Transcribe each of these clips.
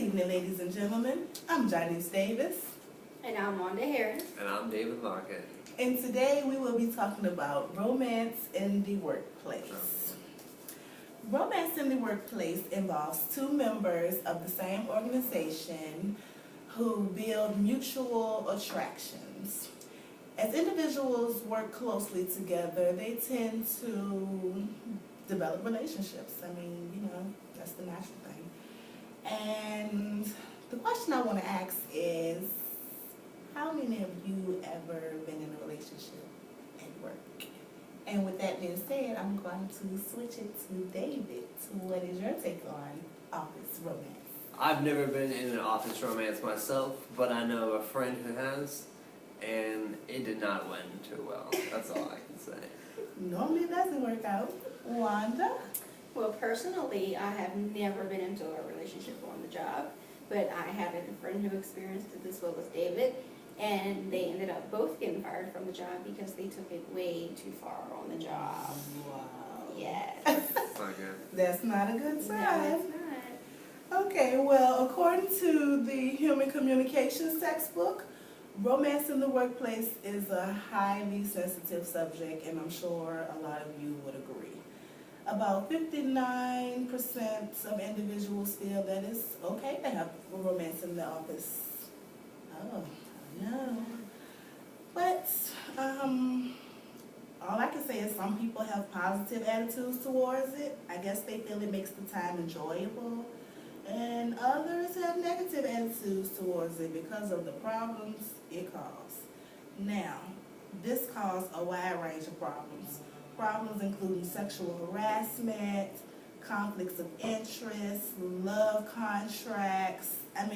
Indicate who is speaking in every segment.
Speaker 1: evening, ladies and gentlemen. I'm Janice Davis.
Speaker 2: And I'm Wanda Harris.
Speaker 3: And I'm David Lockett.
Speaker 1: And today we will be talking about romance in the workplace. Romance in the workplace involves two members of the same organization who build mutual attractions. As individuals work closely together, they tend to develop relationships. I mean, you know, that's the natural thing. And the question I want to ask is, how many of you ever been in a relationship at work? And with that being said, I'm going to switch it to David. What is your take on office romance?
Speaker 3: I've never been in an office romance myself, but I know a friend who has, and it did not went too well. That's all I can say.
Speaker 1: Normally it doesn't work out. Wanda?
Speaker 2: Well, personally, I have never been into a relationship on the job, but I had a friend who experienced it as well as David, and they ended up both getting fired from the job because they took it way too far on the job.
Speaker 1: Wow.
Speaker 2: Yes.
Speaker 3: It's not good.
Speaker 1: That's not a good sign.
Speaker 2: No, it's not.
Speaker 1: Okay, well, according to the Human Communications textbook, romance in the workplace is a highly sensitive subject, and I'm sure a lot of you would agree. About 59% of individuals feel that it's okay to have romance in the office. Oh, I know. But all I can say is some people have positive attitudes towards it. I guess they feel it makes the time enjoyable. And others have negative attitudes towards it because of the problems it causes. Now, this causes a wide range of problems. Problems including sexual harassment, conflicts of interest, love contracts, and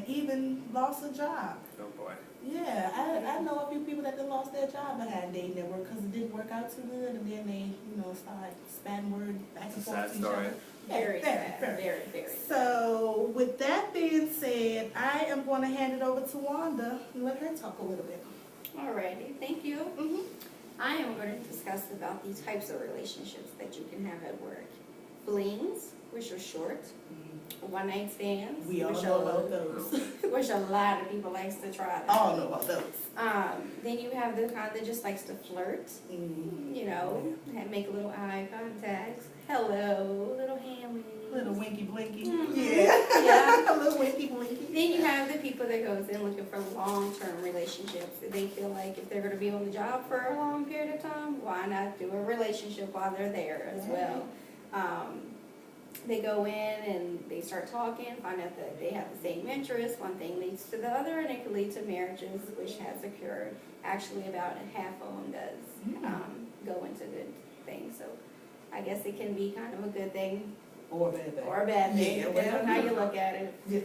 Speaker 1: even loss of job.
Speaker 3: Oh boy.
Speaker 1: Yeah, I know a few people that lost their job behind dating their work because it didn't work out too good, and then they, started spatting word back and forth to each other.
Speaker 2: Very sad. Very sad.
Speaker 1: So, with that being said, I am going to hand it over to Wanda and let her talk a little bit.
Speaker 2: Alrighty, thank you.
Speaker 1: Mm-hmm.
Speaker 2: I am going to discuss about the types of relationships that you can have at work. Flings, which are short. One-night stands.
Speaker 1: We all know about those.
Speaker 2: Which a lot of people likes to try.
Speaker 1: All know about those.
Speaker 2: Then you have the kind that just likes to flirt.
Speaker 1: Mm-hmm.
Speaker 2: You know, make little eye contacts. Hello, little hand
Speaker 1: Little winky blinky.
Speaker 2: Mm-hmm.
Speaker 1: Yeah. A little winky blinky.
Speaker 2: Then you have the people that goes in looking for long-term relationships. They feel like if they're going to be on the job for a long period of time, why not do a relationship while they're there as well? They go in and they start talking, find out that they have the same interests. One thing leads to the other, and it can lead to marriages, which has occurred. Actually, about half of them does go into good things. So I guess it can be kind of a good thing.
Speaker 1: Or a bad thing.
Speaker 2: Or a bad thing,
Speaker 1: Yeah,
Speaker 2: depending on how you look at it.
Speaker 1: Yeah.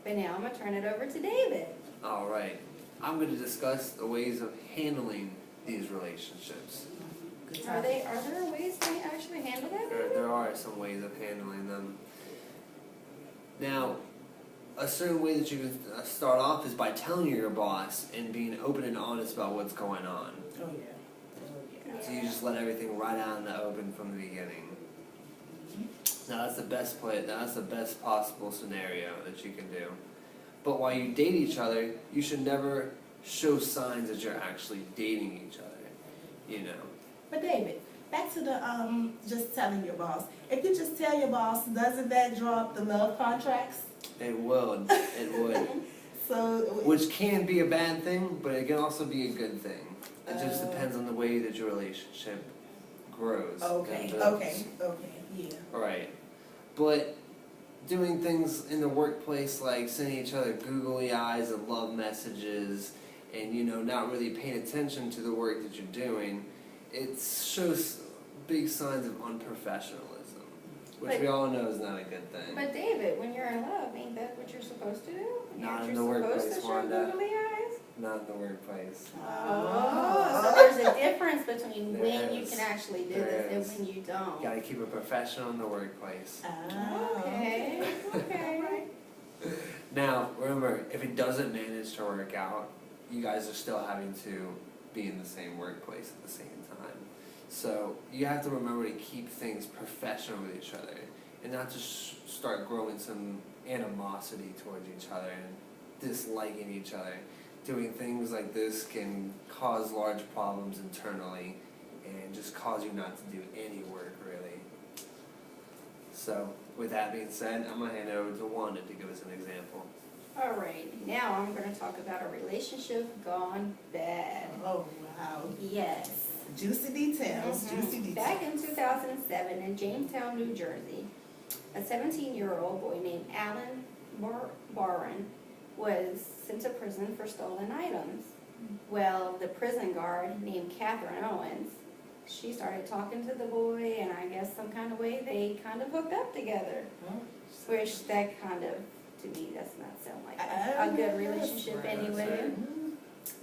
Speaker 2: But now I'm going to turn it over to David.
Speaker 3: All right. I'm going to discuss the ways of handling these relationships.
Speaker 2: Are there ways to actually handle that?
Speaker 3: There are some ways of handling them. Now, a certain way that you can start off is by telling your boss and being open and honest about what's going on.
Speaker 1: Oh, yeah.
Speaker 3: So you just let everything right out in the open from the beginning. Now that's the best play. That's the best possible scenario that you can do. But while you date each other, you should never show signs that you're actually dating each other. You know.
Speaker 1: But David, back to the just telling your boss. If you just tell your boss, doesn't that draw up the love contracts?
Speaker 3: It would. It would.
Speaker 1: So,
Speaker 3: which can be a bad thing, but it can also be a good thing. It just depends on the way that your relationship grows.
Speaker 1: Okay. Yeah.
Speaker 3: Right. But doing things in the workplace like sending each other googly eyes and love messages and, not really paying attention to the work that you're doing, it shows big signs of unprofessionalism, which we all know is not a good thing.
Speaker 2: But David, when you're in love, ain't that what you're supposed to do?
Speaker 3: Not in
Speaker 2: You're
Speaker 3: the workplace,
Speaker 2: supposed to show
Speaker 3: Wanda.
Speaker 2: googly eyes?
Speaker 3: Not in the workplace.
Speaker 2: Oh, so there's a difference between
Speaker 3: There
Speaker 2: when you
Speaker 3: is.
Speaker 2: can actually do
Speaker 3: There
Speaker 2: this
Speaker 3: is.
Speaker 2: and when you don't.
Speaker 3: You gotta keep it professional in the workplace.
Speaker 2: Okay.
Speaker 3: Now, remember, if it doesn't manage to work out, you guys are still having to be in the same workplace at the same time. So you have to remember to keep things professional with each other and not just start growing some animosity towards each other and disliking each other. Doing things like this can cause large problems internally and just cause you not to do any work, really. So, with that being said, I'm going to hand it over to Wanda to give us an example.
Speaker 2: Alright, now I'm going to talk about a relationship gone bad.
Speaker 1: Oh, wow.
Speaker 2: Yes.
Speaker 1: Juicy details,
Speaker 2: Mhm.
Speaker 1: juicy details.
Speaker 2: Back in 2007 in Jamestown, New Jersey, a 17-year-old boy named Alan Barron was sent to prison for stolen items. Well, the prison guard named Catherine Owens, she started talking to the boy, and I guess some kind of way they kind of hooked up together.
Speaker 1: Oh.
Speaker 2: Which that kind of, to me, does not sound like a good relationship anyway.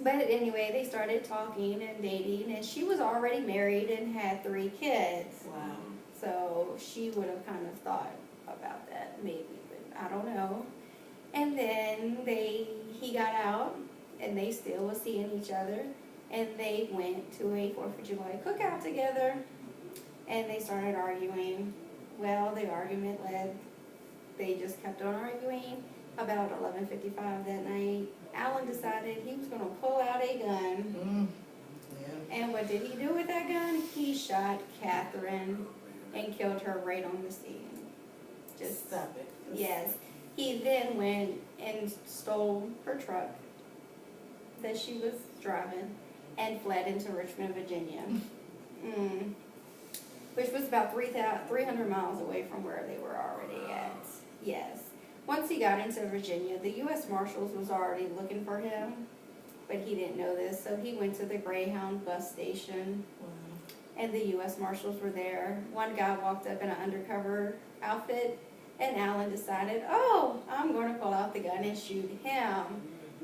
Speaker 2: But anyway, they started talking and dating, and she was already married and had 3 kids.
Speaker 1: Wow.
Speaker 2: So she would have kind of thought about that, maybe, but I don't know. And then he got out, and they still were seeing each other, and they went to a 4th of July cookout together, and they started arguing. Well, the argument they just kept on arguing. About 11:55 that night, Alan decided he was going to pull out a gun.
Speaker 1: Yeah.
Speaker 2: And what did he do with that gun? He shot Catherine and killed her right on the scene. Just
Speaker 1: Stop it.
Speaker 2: yes. He then went and stole her truck that she was driving and fled into Richmond, Virginia, which was about 300 miles away from where they were already at. Yes. Once he got into Virginia, the U.S. Marshals was already looking for him, but he didn't know this, so he went to the Greyhound bus station,
Speaker 1: Wow.
Speaker 2: and the U.S. Marshals were there. One guy walked up in an undercover outfit, and Alan decided, oh, I'm going to pull out the gun and shoot him.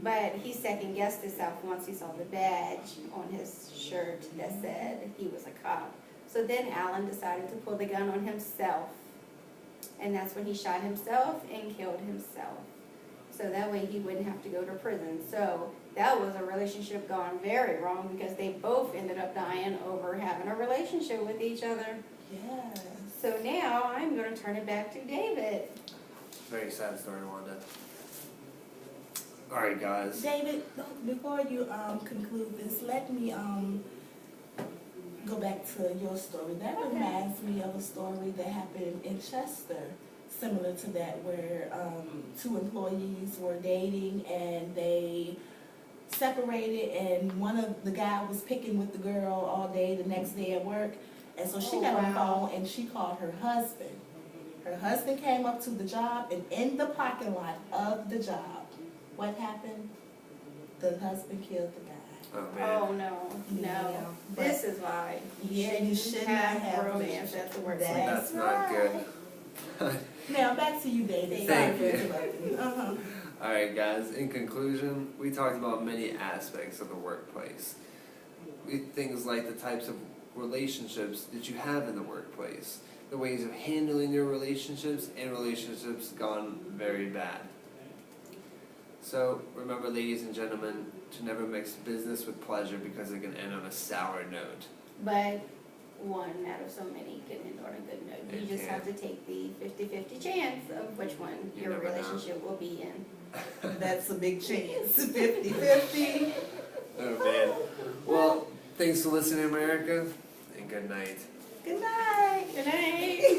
Speaker 2: But he second-guessed himself once he saw the badge on his shirt that said he was a cop. So then Alan decided to pull the gun on himself. And that's when he shot himself and killed himself. So that way he wouldn't have to go to prison. So that was a relationship gone very wrong because they both ended up dying over having a relationship with each other.
Speaker 1: Yes.
Speaker 2: So now I'm going to turn it back to David.
Speaker 3: Very sad story, Wanda. Alright, guys.
Speaker 1: David, before you conclude this, let me go back to your story. That
Speaker 2: Okay.
Speaker 1: reminds me of a story that happened in Chester, similar to that, where 2 employees were dating and they separated, and one of the guy was picking with the girl all day the next day at work, and so she got on the phone and she called her husband. Her husband came up to the job, and in the parking lot of the job, what happened? The husband killed the guy.
Speaker 3: Oh, man.
Speaker 2: Oh, no.
Speaker 1: Yeah, but-
Speaker 2: This is why
Speaker 1: You should not have
Speaker 2: romance at the workplace.
Speaker 3: That's not good.
Speaker 1: Now back to you, David.
Speaker 3: Thank
Speaker 1: Sorry
Speaker 3: you.
Speaker 1: for interrupting.
Speaker 3: Alright, guys, in conclusion, we talked about many aspects of the workplace. Things like the types of relationships that you have in the workplace, the ways of handling your relationships, and relationships gone very bad. So, remember, ladies and gentlemen, to never mix business with pleasure because it can end on a sour note.
Speaker 2: But one out of so many can end on a good note. You
Speaker 3: It
Speaker 2: just
Speaker 3: can.
Speaker 2: have to take the 50-50 chance of which one
Speaker 3: You
Speaker 2: your
Speaker 3: never know.
Speaker 2: relationship will be in.
Speaker 1: That's a big chance. 50-50.
Speaker 3: Oh, man. Well, thanks for listening, America, and good night.
Speaker 1: Good night.
Speaker 2: Good night.